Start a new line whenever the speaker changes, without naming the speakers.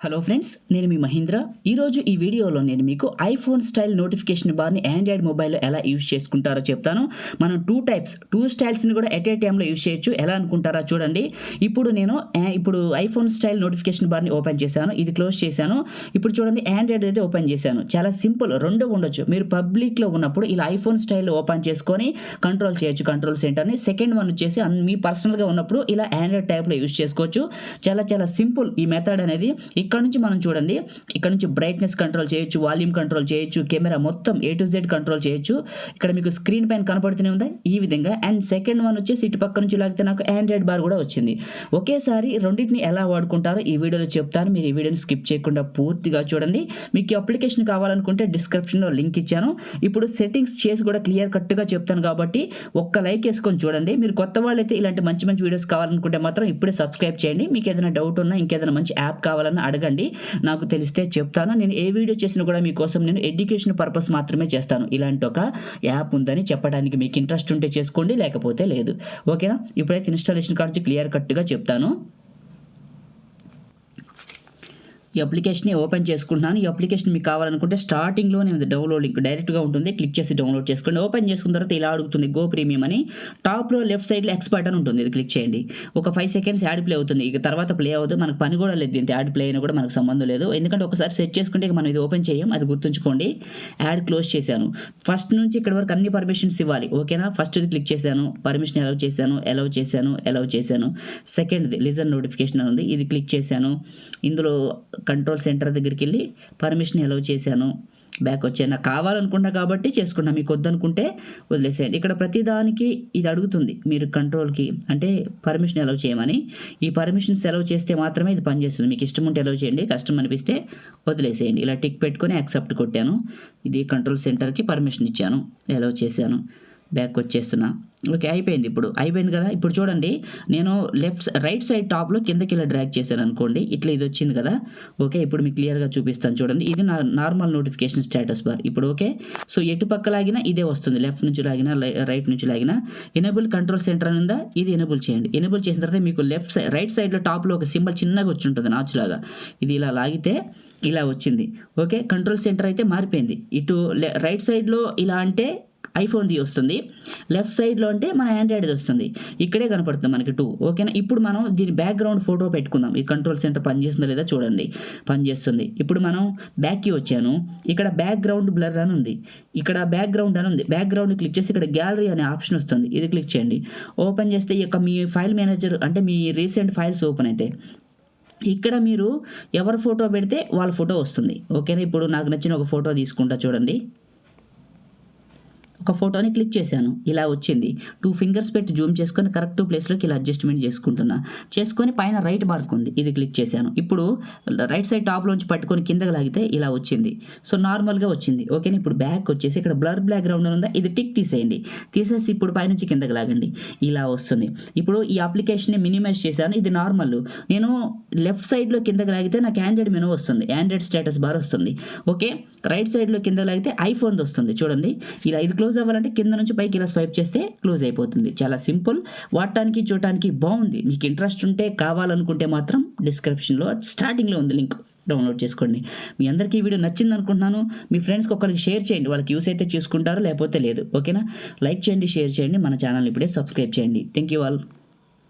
Hello friends, నేను మీ మహేంద్ర. ఈరోజు ఈ వీడియోలో నేను మీకు ఐఫోన్ స్టైల్ నోటిఫికేషన్ బార్ని ఆండ్రాయిడ్ మొబైల్లో ఎలా యూజ్ చేసుకుంటారో చెప్తాను. మనం టూ స్టైల్స్ని కూడా ఎట్ ఏ టైంలో యూజ్ చేయొచ్చు. ఎలా అనుకుంటారా చూడండి. ఇప్పుడు ఐఫోన్ స్టైల్ నోటిఫికేషన్ బార్ని ఓపెన్ చేశాను, ఇది క్లోజ్ చేశాను. ఇప్పుడు చూడండి, ఆండ్రాయిడ్ అయితే ఓపెన్ చేశాను. చాలా సింపుల్, రెండు ఉండొచ్చు. మీరు పబ్లిక్లో ఉన్నప్పుడు ఇలా ఐఫోన్ స్టైల్లో ఓపెన్ చేసుకొని కంట్రోల్ చేయొచ్చు, కంట్రోల్ సెంటర్ని. సెకండ్ వన్ వచ్చేసి మీ పర్సనల్గా ఉన్నప్పుడు ఇలా ఆండ్రాయిడ్ టైప్లో యూజ్ చేసుకోవచ్చు. చాలా సింపుల్ ఈ మెథడ్ అనేది. ఇక్కడ నుంచి మనం చూడండి, ఇక్కడ నుంచి బ్రైట్నెస్ కంట్రోల్ చేయొచ్చు, వాల్యూమ్ కంట్రోల్ చేయొచ్చు, కెమెరా మొత్తం A to Z కంట్రోల్ చేయొచ్చు. ఇక్కడ మీకు స్క్రీన్ పైన కనపడుతూనే ఉందా ఈ విధంగా. అండ్ సెకండ్ వన్ వచ్చేసి ఇటు పక్క నుంచి లాగితే నాకు ఆండ్రాయిడ్ బార్ కూడా వచ్చింది. ఒకేసారి రెండింటిని ఎలా వాడుకుంటారో ఈ వీడియోలో చెప్తాను. మీరు ఈ వీడియోని స్కిప్ చేయకుండా పూర్తిగా చూడండి. మీకు ఈ అప్లికేషన్ కావాలనుకుంటే డిస్క్రిప్షన్లో లింక్ ఇచ్చాను. ఇప్పుడు సెట్టింగ్స్ చేసి కూడా క్లియర్ కట్గా చెప్తాను కాబట్టి ఒక్క లైక్ వేసుకొని చూడండి. మీరు కొత్త వాళ్ళైతే ఇలాంటి మంచి వీడియోస్ కావాలనుకుంటే మాత్రం ఇప్పుడే సబ్స్క్రైబ్ చేయండి. మీకు ఏదైనా డౌట్ ఉన్నా, ఇంకేదైనా మంచి యాప్ కావాలన్నా అడగండి, నాకు తెలిస్తే చెప్తాను. నేను ఏ వీడియో చేసినా కూడా మీకోసం నేను ఎడ్యుకేషన్ పర్పస్ మాత్రమే చేస్తాను. ఇలాంటి ఒక యాప్ ఉందని చెప్పడానికి మీకు ఇంట్రెస్ట్ ఉంటే చేసుకోండి, లేకపోతే లేదు. ఓకేనా? ఇప్పుడైతే ఇన్స్టాలేషన్ కార్డ్స్ క్లియర్ కట్గా చెప్తాను. ఈ అప్లికేషన్ ఓపెన్ చేసుకుంటున్నాను. ఈ అప్లికేషన్ మీకు కావాలనుకుంటే స్టార్టింగ్లోనే ఉంది డౌన్లోడ్ లింక్, డైరెక్ట్గా ఉంటుంది. క్లిక్ చేసి డౌన్లోడ్ చేసుకోండి. ఓపెన్ చేసుకున్న తర్వాత ఇలా అడుగుతుంది గో ప్రీమియం అని. టాప్లో లెఫ్ట్ సైడ్లో ఎక్స్పర్ట్ అని ఉంటుంది, ఇది క్లిక్ చేయండి. ఒక 5 seconds యాడ్ ప్లే అవుతుంది. ఇక తర్వాత ప్లే అవుతుంది. మనకు పని కూడా లేదు, దీంతో యాడ్ ప్లే అయినా కూడా మనకు సంబంధం లేదు. ఎందుకంటే ఒకసారి సెట్ చేసుకుంటే ఇక మనం ఇది ఓపెన్ చేయం, అది గుర్తుంచుకోండి. యాడ్ క్లోజ్ చేశాను. ఫస్ట్ నుంచి ఇక్కడ వరకు అన్ని పర్మిషన్స్ ఇవ్వాలి. ఓకేనా? ఫస్ట్ ఇది క్లిక్ చేశాను, పర్మిషన్ అలౌ చేశాను. సెకండ్ది లిజన్ నోటిఫికేషన్ అని ఉంది, ఇది క్లిక్ చేశాను. ఇందులో కంట్రోల్ సెంటర్ దగ్గరికి వెళ్ళి పర్మిషన్ అలౌ చేశాను. బ్యాక్ వచ్చాను. నాకు కావాలనుకుంటా కాబట్టి చేసుకుంటా, మీకు వద్దనుకుంటే వదిలేసేయండి. ఇక్కడ ప్రతిదానికి ఇది అడుగుతుంది మీరు కంట్రోల్కి, అంటే పర్మిషన్ అలౌ చేయమని. ఈ పర్మిషన్స్ అలౌ చేస్తే మాత్రమే ఇది పనిచేస్తుంది. మీకు ఇష్టం ఉంటే అలౌ చేయండి, కష్టం అనిపిస్తే వదిలేసేయండి. ఇలా టిక్ పెట్టుకొని యాక్సెప్ట్ కొట్టాను. ఇది కంట్రోల్ సెంటర్కి పర్మిషన్ ఇచ్చాను, అలౌ చేశాను. బ్యాక్ వచ్చేస్తున్నా. ఓకే, అయిపోయింది. ఇప్పుడు అయిపోయింది కదా. ఇప్పుడు చూడండి, నేను రైట్ సైడ్ టాప్లో కిందకి ఇలా డ్రాగ్ చేశాను అనుకోండి, ఇట్లా ఇది వచ్చింది కదా. ఓకే, ఇప్పుడు మీకు క్లియర్గా చూపిస్తాను చూడండి. ఇది నా నార్మల్ నోటిఫికేషన్ స్టేటస్ బార్. ఇప్పుడు ఓకే, సో ఎటు పక్క లాగినా ఇదే వస్తుంది. లెఫ్ట్ నుంచి లాగినా, రైట్ నుంచి లాగినా. ఎనేబుల్ కంట్రోల్ సెంటర్ అని ఉందా, ఇది ఎనేబుల్ చేయండి. ఎనేబుల్ చేసిన తర్వాత మీకు రైట్ సైడ్లో టాప్లో ఒక సింబల్ చిన్నగా వచ్చి ఉంటుంది, నాచ్ లాగా. ఇది ఇలా లాగితే ఇలా వచ్చింది. ఓకే, కంట్రోల్ సెంటర్ అయితే మారిపోయింది. ఇటు రైట్ సైడ్లో ఇలా అంటే ఐఫోన్ది వస్తుంది, లెఫ్ట్ సైడ్లో అంటే మన ఆండ్రాయిడ్ది వస్తుంది. ఇక్కడే కనపడుతుంది మనకి 2. ఓకేనా? ఇప్పుడు మనం దీని బ్యాక్గ్రౌండ్ ఫోటో పెట్టుకుందాం. ఈ కంట్రోల్ సెంటర్ పనిచేస్తుందా లేదా చూడండి. పనిచేస్తుంది. ఇప్పుడు మనం బ్యాక్కి వచ్చాను. ఇక్కడ బ్యాక్గ్రౌండ్ బ్లర్ అని ఉంది, ఇక్కడ బ్యాక్గ్రౌండ్ అని ఉంది. బ్యాక్గ్రౌండ్ క్లిక్ చేసి ఇక్కడ గ్యాలరీ అనే ఆప్షన్ వస్తుంది, ఇది క్లిక్ చేయండి. ఓపెన్ చేస్తే ఈ యొక్క మీ ఫైల్ మేనేజర్, అంటే మీ రీసెంట్ ఫైల్స్ ఓపెన్ అయితే ఇక్కడ మీరు ఎవరి ఫోటో పెడితే వాళ్ళ ఫోటో వస్తుంది. ఓకేనా? ఇప్పుడు నాకు నచ్చిన ఒక ఫోటో తీసుకుంటా చూడండి. ఒక ఫోటోని క్లిక్ చేశాను, ఇలా వచ్చింది. 2 fingers పెట్టి జూమ్ చేసుకొని కరెక్ట్ ప్లేస్లోకి ఇలా అడ్జస్ట్మెంట్ చేసుకొని పైన రైట్ మార్క్ ఉంది, ఇది క్లిక్ చేశాను. ఇప్పుడు రైట్ సైడ్ టాప్లోంచి పట్టుకొని కిందకి లాగితే ఇలా వచ్చింది. సో నార్మల్గా వచ్చింది. ఓకేనా? ఇప్పుడు బ్యాక్ వచ్చేసి ఇక్కడ బ్లర్ బ్యాక్గ్రౌండ్ ఉందా, ఇది టిక్ తీసేయండి. తీసేసి ఇప్పుడు పైనుంచి కిందకి లాగండి, ఇలా వస్తుంది. ఇప్పుడు ఈ అప్లికేషన్ని మినిమైజ్ చేశాను. ఇది నార్మల్. నేను లెఫ్ట్ సైడ్లో కిందకి లాగితే నాకు ఆండ్రాయిడ్ మెనూ వస్తుంది, ఆండ్రాయిడ్ స్టేటస్ బార్ వస్తుంది. ఓకే, రైట్ సైడ్లో కిందకి లాగితే ఐఫోన్ది వస్తుంది. చూడండి, ఇలా ఇది క్లోజ్ అవ్వాలంటే కింద నుంచి పైకి ఇలా స్వైప్ చేస్తే క్లోజ్ అయిపోతుంది. చాలా సింపుల్, వాడటానికి చూడటానికి బాగుంది. మీకు ఇంట్రెస్ట్ ఉంటే, కావాలనుకుంటే మాత్రం డిస్క్రిప్షన్లో స్టార్టింగ్లో ఉంది లింక్, డౌన్లోడ్ చేసుకోండి. మీ అందరికీ ఈ వీడియో నచ్చింది అనుకుంటున్నాను. మీ ఫ్రెండ్స్కి ఒకరికి షేర్ చేయండి, వాళ్ళకి యూస్ అయితే చూసుకుంటారు, లేకపోతే లేదు. ఓకేనా? లైక్ చేయండి, షేర్ చేయండి, మన ఛానల్ ఇప్పుడే సబ్స్క్రైబ్ చేయండి. Thank you all.